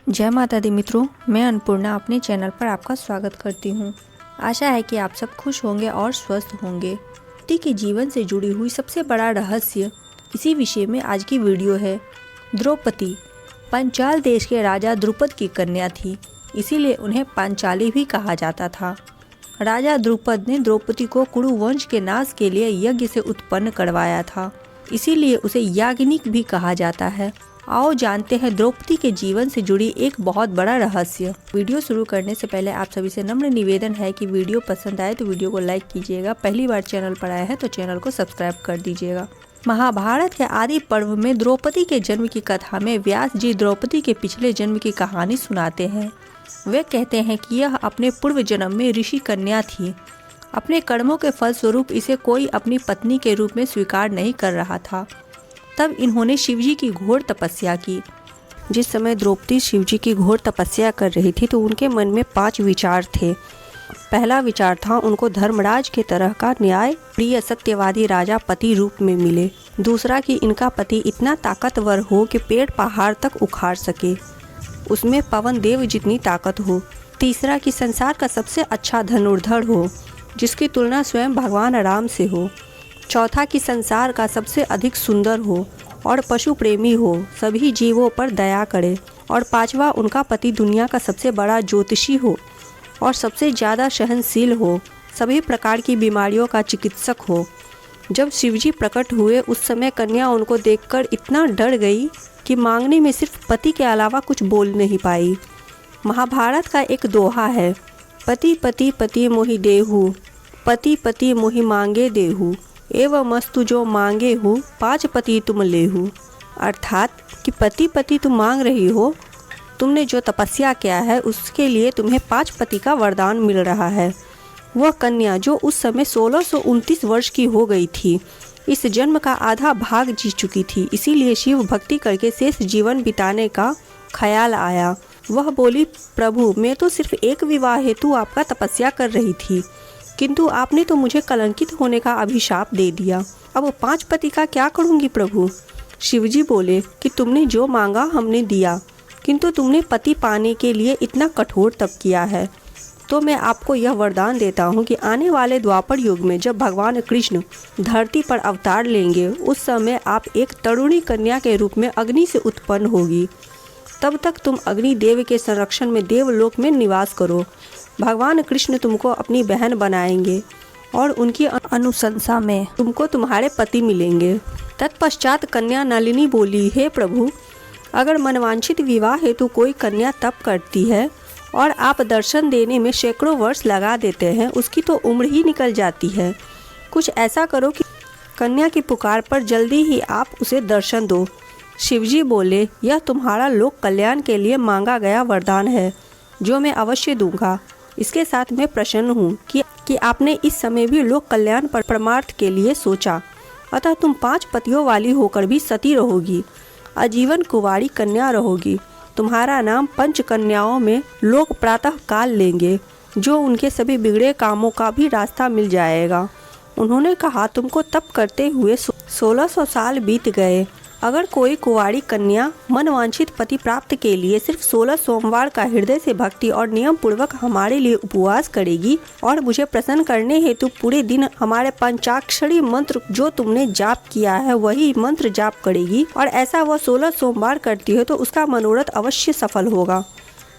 जय माता दी मित्रों, मैं अन्नपूर्णा अपने चैनल पर आपका स्वागत करती हूँ। आशा है कि आप सब खुश होंगे और स्वस्थ होंगे। द्रौपदी के जीवन से जुड़ी हुई सबसे बड़ा रहस्य इसी विषय में आज की वीडियो है। द्रौपदी पांचाल देश के राजा द्रुपद की कन्या थी, इसीलिए उन्हें पांचाली भी कहा जाता था। राजा द्रुपद ने द्रौपदी को कुरु वंश के नाश के लिए यज्ञ से उत्पन्न करवाया था, इसीलिए उसे याज्ञनिक भी कहा जाता है। आओ जानते हैं द्रौपदी के जीवन से जुड़ी एक बहुत बड़ा रहस्य। वीडियो शुरू करने से पहले आप सभी से नम्र निवेदन है कि वीडियो पसंद आए तो वीडियो को लाइक कीजिएगा। पहली बार चैनल पर आए हैं तो चैनल को सब्सक्राइब कर दीजिएगा। महाभारत के आदि पर्व में द्रौपदी के जन्म की कथा में व्यास जी द्रौपदी के पिछले जन्म की कहानी सुनाते हैं। वे कहते हैं कि यह अपने पूर्व जन्म में ऋषि कन्या थी। अपने कर्मों के फलस्वरूप इसे कोई अपनी पत्नी के रूप में स्वीकार नहीं कर रहा था। तब इन्होंने शिवजी की घोर तपस्या की। जिस समय द्रौपदी शिवजी की घोर तपस्या कर रही थी तो उनके मन में 5 विचार थे। पहला विचार था उनको धर्मराज के तरह का न्याय प्रिय सत्यवादी राजा पति रूप में मिले। दूसरा कि इनका पति इतना ताकतवर हो कि पेड़ पहाड़ तक उखाड़ सके, उसमें पवन देव जितनी ताकत हो। तीसरा कि संसार का सबसे अच्छा धनुर्धर हो, जिसकी तुलना स्वयं भगवान राम से हो। चौथा कि संसार का सबसे अधिक सुंदर हो और पशु प्रेमी हो, सभी जीवों पर दया करे। और पांचवा उनका पति दुनिया का सबसे बड़ा ज्योतिषी हो और सबसे ज़्यादा सहनशील हो, सभी प्रकार की बीमारियों का चिकित्सक हो। जब शिवजी प्रकट हुए उस समय कन्या उनको देखकर इतना डर गई कि मांगने में सिर्फ पति के अलावा कुछ बोल नहीं पाई। महाभारत का एक दोहा है, पति पति पति मोहि देहु, पति पति मोहि मांगे देहु, एवं मस्तु जो मांगे हो 5 पति तुम लेहु। अर्थात कि पति पति तुम मांग रही हो, तुमने जो तपस्या किया है उसके लिए तुम्हें 5 पति का वरदान मिल रहा है। वह कन्या जो उस समय 1629 वर्ष की हो गई थी, इस जन्म का आधा भाग जी चुकी थी, इसीलिए शिव भक्ति करके शेष जीवन बिताने का ख्याल आया। वह बोली, प्रभु मैं तो सिर्फ एक विवाह हेतु आपका तपस्या कर रही थी, किंतु आपने तो मुझे कलंकित होने का अभिशाप दे दिया। अब 5 पति का क्या करूंगी प्रभु? शिवजी बोले कि तुमने जो मांगा हमने दिया, किंतु तुमने पति पाने के लिए इतना कठोर तप किया है, तो मैं आपको यह वरदान देता हूँ कि आने वाले द्वापर युग में जब भगवान कृष्ण धरती पर अवतार लेंगे, उस समय आप एक तरुणी कन्या के रूप में अग्नि से उत्पन्न होगी। तब तक तुम अग्नि देव के संरक्षण में देवलोक में निवास करो। भगवान कृष्ण तुमको अपनी बहन बनाएंगे और उनकी अनुशंसा में तुमको तुम्हारे पति मिलेंगे। तत्पश्चात कन्या नलिनी बोली, हे प्रभु, अगर मनवांछित विवाह हेतु कोई कन्या तप करती है और आप दर्शन देने में सैकड़ों वर्ष लगा देते हैं, उसकी तो उम्र ही निकल जाती है। कुछ ऐसा करो कि कन्या की पुकार पर जल्दी ही आप उसे दर्शन दो। शिवजी बोले, यह तुम्हारा लोक कल्याण के लिए मांगा गया वरदान है, जो मैं अवश्य दूंगा। इसके साथ मैं प्रसन्न हूँ कि आपने इस समय भी लोक कल्याण पर परमार्थ के लिए सोचा। अतः तुम 5 पतियों वाली होकर भी सती रहोगी, आजीवन कुंवारी कन्या रहोगी। तुम्हारा नाम 5 कन्याओं में लोग प्रातः काल लेंगे, जो उनके सभी बिगड़े कामों का भी रास्ता मिल जाएगा। उन्होंने कहा, तुमको तप करते हुए 1600 साल बीत गए। अगर कोई कुंवारी कन्या मनवांछित पति प्राप्त के लिए सिर्फ 16 सोमवार का हृदय से भक्ति और नियम पूर्वक हमारे लिए उपवास करेगी और मुझे प्रसन्न करने हेतु पूरे दिन हमारे पंचाक्षरी मंत्र जो तुमने जाप किया है वही मंत्र जाप करेगी, और ऐसा वह 16 सोमवार करती है तो उसका मनोरथ अवश्य सफल होगा।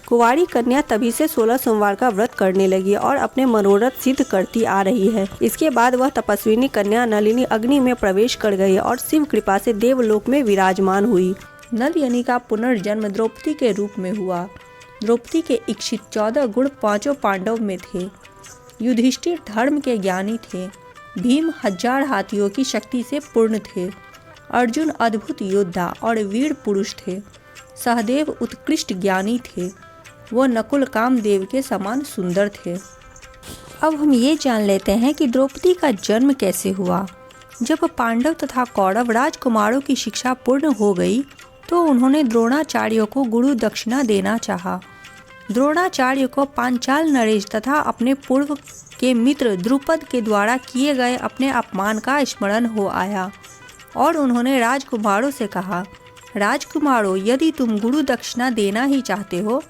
कुंवारी कन्या तभी से 16 सोमवार का व्रत करने लगी और अपने मनोरथ सिद्ध करती आ रही है। इसके बाद वह तपस्विनी कन्या नलिनी अग्नि में प्रवेश कर गई और शिव कृपा से देवलोक में विराजमान हुई। नल यानी का पुनर्जन्म द्रौपदी के रूप में हुआ। द्रौपदी के इच्छित 14 गुण 5 पांडव में थे। युधिष्ठिर धर्म के ज्ञानी थे। भीम 1000 हाथियों की शक्ति से पूर्ण थे। अर्जुन अद्भुत योद्धा और वीर पुरुष थे। सहदेव उत्कृष्ट ज्ञानी थे। वो नकुल कामदेव के समान सुंदर थे। अब हम ये जान लेते हैं कि द्रौपदी का जन्म कैसे हुआ। जब पांडव तथा कौरव राजकुमारों की शिक्षा पूर्ण हो गई तो उन्होंने द्रोणाचार्य को गुरु दक्षिणा देना चाहा। द्रोणाचार्य को पांचाल नरेश तथा अपने पूर्व के मित्र द्रुपद के द्वारा किए गए अपने अपमान का स्मरण हो आया और उन्होंने राजकुमारों से कहा, राजकुमारों, यदि तुम गुरु दक्षिणा देना ही चाहते हो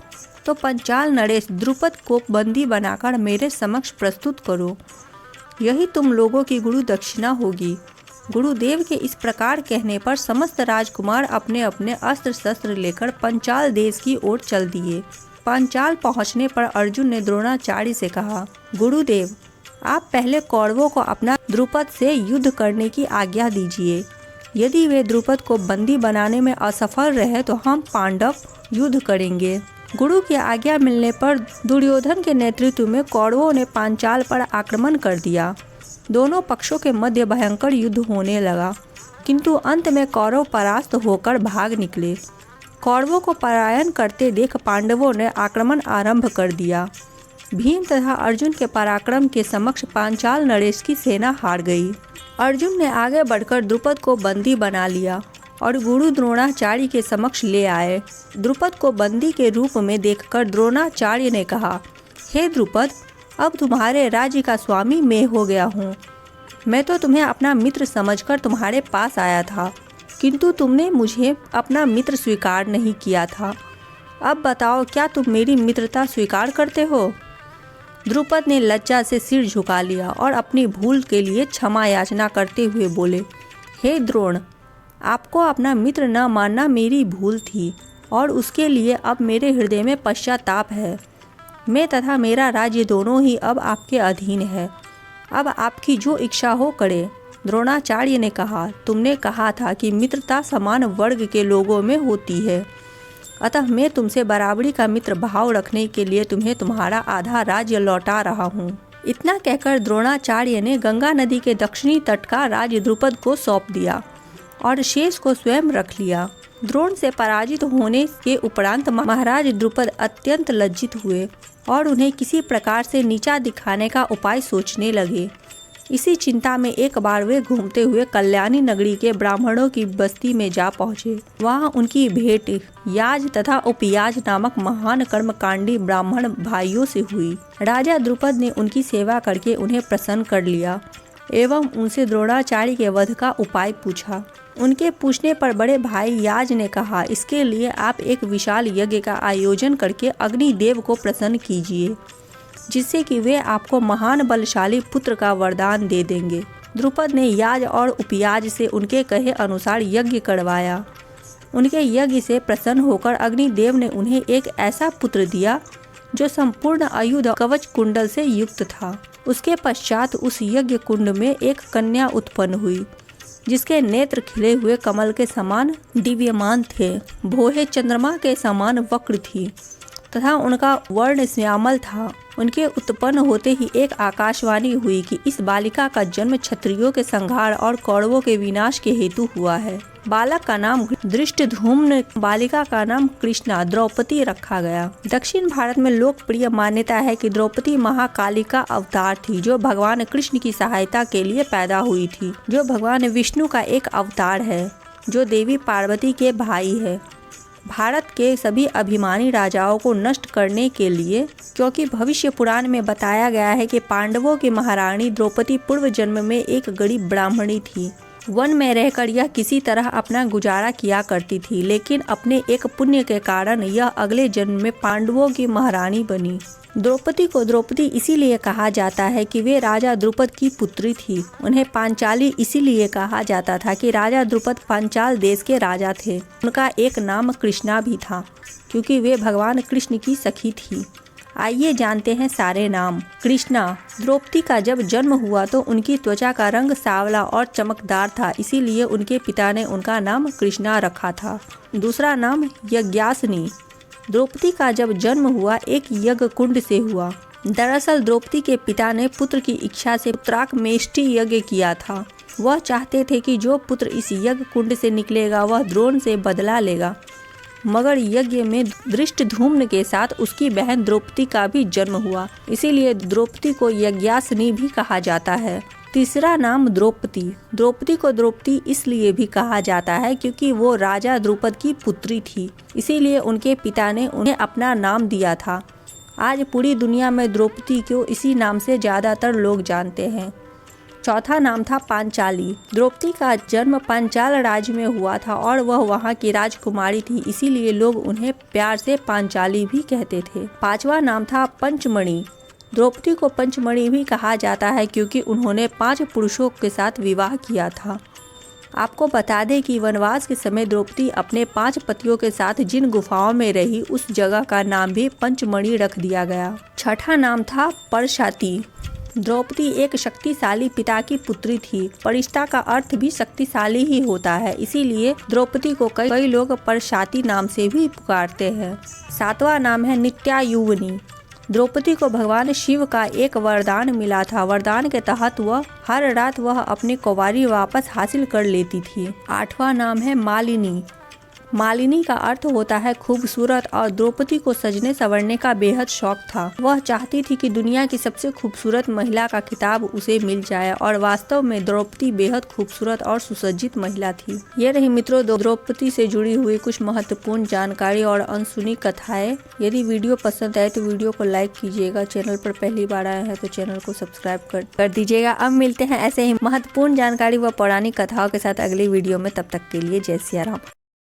तो पंचाल नरेश द्रुपद को बंदी बनाकर मेरे समक्ष प्रस्तुत करो। यही तुम लोगों की गुरु दक्षिणा होगी। गुरुदेव के इस प्रकार कहने पर समस्त राजकुमार अपने अपने अस्त्र शस्त्र लेकर पंचाल देश की ओर चल दिए। पांचाल पहुंचने पर अर्जुन ने द्रोणाचार्य से कहा, गुरुदेव, आप पहले कौरवों को अपना द्रुपद से युद्ध करने की आज्ञा दीजिए। यदि वे द्रुपद को बंदी बनाने में असफल रहे तो हम पांडव युद्ध करेंगे। गुरु की आज्ञा मिलने पर दुर्योधन के नेतृत्व में कौरवों ने पांचाल पर आक्रमण कर दिया। दोनों पक्षों के मध्य भयंकर युद्ध होने लगा, किंतु अंत में कौरव परास्त होकर भाग निकले। कौरवों को पलायन करते देख पांडवों ने आक्रमण आरंभ कर दिया। भीम तथा अर्जुन के पराक्रम के समक्ष पांचाल नरेश की सेना हार गई। अर्जुन ने आगे बढ़कर द्रुपद को बंदी बना लिया और गुरु द्रोणाचार्य के समक्ष ले आए। द्रुपद को बंदी के रूप में देखकर द्रोणाचार्य ने कहा, हे द्रुपद, अब तुम्हारे राज्य का स्वामी मैं हो गया हूँ। मैं तो तुम्हें अपना मित्र समझकर तुम्हारे पास आया था, किंतु तुमने मुझे अपना मित्र स्वीकार नहीं किया था। अब बताओ, क्या तुम मेरी मित्रता स्वीकार करते हो? द्रुपद ने लज्जा से सिर झुका लिया और अपनी भूल के लिए क्षमा याचना करते हुए बोले, हे द्रोण, आपको अपना मित्र न मानना मेरी भूल थी और उसके लिए अब मेरे हृदय में पश्चाताप है। मैं तथा मेरा राज्य दोनों ही अब आपके अधीन है। अब आपकी जो इच्छा हो करे। द्रोणाचार्य ने कहा, तुमने कहा था कि मित्रता समान वर्ग के लोगों में होती है, अतः मैं तुमसे बराबरी का मित्र भाव रखने के लिए तुम्हें तुम्हारा आधा राज्य लौटा रहा हूँ। इतना कहकर द्रोणाचार्य ने गंगा नदी के दक्षिणी तट का राज्य द्रुपद को सौंप दिया और शेष को स्वयं रख लिया। द्रोण से पराजित होने के उपरांत महाराज द्रुपद अत्यंत लज्जित हुए और उन्हें किसी प्रकार से नीचा दिखाने का उपाय सोचने लगे। इसी चिंता में एक बार वे घूमते हुए कल्याणी नगरी के ब्राह्मणों की बस्ती में जा पहुँचे। वहाँ उनकी भेंट याज तथा उपयाज नामक महान कर्मकांडी ब्राह्मण भाइयों से हुई। राजा द्रुपद ने उनकी सेवा करके उन्हें प्रसन्न कर लिया एवं उनसे द्रोणाचार्य के वध का उपाय पूछा। उनके पूछने पर बड़े भाई याज ने कहा, इसके लिए आप एक विशाल यज्ञ का आयोजन करके अग्निदेव को प्रसन्न कीजिए, जिससे कि वे आपको महान बलशाली पुत्र का वरदान दे देंगे। द्रुपद ने याज और उपयाज से उनके कहे अनुसार यज्ञ करवाया। उनके यज्ञ से प्रसन्न होकर अग्निदेव ने उन्हें एक ऐसा पुत्र दिया जो संपूर्ण आयुध कवच कुंडल से युक्त था। उसके पश्चात उस यज्ञ कुंड में एक कन्या उत्पन्न हुई, जिसके नेत्र खिले हुए कमल के समान दिव्यमान थे, भोहे चंद्रमा के समान वक्र थी तथा उनका वर्ण श्यामल था। उनके उत्पन्न होते ही एक आकाशवाणी हुई कि इस बालिका का जन्म क्षत्रियों के संहार और कौरवों के विनाश के हेतु हुआ है। बालक का नाम धृष्टद्युम्न, बालिका का नाम कृष्णा द्रौपदी रखा गया। दक्षिण भारत में लोकप्रिय मान्यता है कि द्रौपदी महाकाली का अवतार थी, जो भगवान कृष्ण की सहायता के लिए पैदा हुई थी, जो भगवान विष्णु का एक अवतार है, जो देवी पार्वती के भाई है। भारत के सभी अभिमानी राजाओं को नष्ट करने के लिए, क्योंकि भविष्य पुराण में बताया गया है कि पांडवों की महारानी द्रौपदी पूर्व जन्म में एक गरीब ब्राह्मणी थी। वन में रहकर यह किसी तरह अपना गुजारा किया करती थी, लेकिन अपने एक पुण्य के कारण यह अगले जन्म में पांडवों की महारानी बनी। द्रौपदी को द्रौपदी इसीलिए कहा जाता है कि वे राजा द्रुपद की पुत्री थी। उन्हें पांचाली इसीलिए कहा जाता था कि राजा द्रुपद पांचाल देश के राजा थे। उनका एक नाम कृष्णा भी था, क्योंकि वे भगवान कृष्ण की सखी थी। आइए जानते हैं सारे नाम। कृष्णा। द्रौपदी का जब जन्म हुआ तो उनकी त्वचा का रंग सांवला और चमकदार था, इसीलिए उनके पिता ने उनका नाम कृष्णा रखा था। दूसरा नाम यज्ञासनी। द्रौपदी का जब जन्म हुआ एक यज्ञ कुंड से हुआ। दरअसल द्रौपदी के पिता ने पुत्र की इच्छा से पुत्राकमेष्टि यज्ञ किया था। वह चाहते थे कि जो पुत्र इस यज्ञ कुंड से निकलेगा वह द्रोण से बदला लेगा, मगर यज्ञ में धृष्टद्युम्न के साथ उसकी बहन द्रौपदी का भी जन्म हुआ, इसीलिए द्रौपदी को यज्ञासनी भी कहा जाता है। तीसरा नाम द्रौपदी। द्रौपदी को द्रौपदी इसलिए भी कहा जाता है क्योंकि वो राजा द्रुपद की पुत्री थी, इसीलिए उनके पिता ने उन्हें अपना नाम दिया था। आज पूरी दुनिया में द्रौपदी को इसी नाम से ज़्यादातर लोग जानते हैं। चौथा नाम था पांचाली। द्रौपदी का जन्म पांचाल राज्य में हुआ था और वह वहाँ की राजकुमारी थी, इसीलिए लोग उन्हें प्यार से पांचाली भी कहते थे। पांचवा नाम था पंचमणि। द्रौपदी को पंचमणि भी कहा जाता है क्योंकि उन्होंने 5 पुरुषों के साथ विवाह किया था। आपको बता दें कि वनवास के समय द्रौपदी अपने 5 पतियों के साथ जिन गुफाओं में रही उस जगह का नाम भी पंचमणि रख दिया गया। छठा नाम था परशाती। द्रौपदी एक शक्तिशाली पिता की पुत्री थी। परिष्टा का अर्थ भी शक्तिशाली ही होता है, इसीलिए द्रौपदी को कई लोग परशाती नाम से भी पुकारते हैं। सातवां नाम है नित्यायुवनी। द्रौपदी को भगवान शिव का एक वरदान मिला था। वरदान के तहत हर रात वह अपनी कुंवारी वापस हासिल कर लेती थी। आठवां नाम है मालिनी। मालिनी का अर्थ होता है खूबसूरत और द्रौपदी को सजने संवरने का बेहद शौक था। वह चाहती थी कि दुनिया की सबसे खूबसूरत महिला का खिताब उसे मिल जाए और वास्तव में द्रौपदी बेहद खूबसूरत और सुसज्जित महिला थी। ये रही मित्रों द्रौपदी से जुड़ी हुई कुछ महत्वपूर्ण जानकारी और अनसुनी कथाएं। यदि वीडियो पसंद आए तो वीडियो को लाइक कीजिएगा। चैनल पर पहली बार आए हैं तो चैनल को सब्सक्राइब कर दीजिएगा। अब मिलते हैं ऐसे ही महत्वपूर्ण जानकारी व पौराणिक कथाओं के साथ अगली वीडियो में। तब तक के लिए जय सिया राम।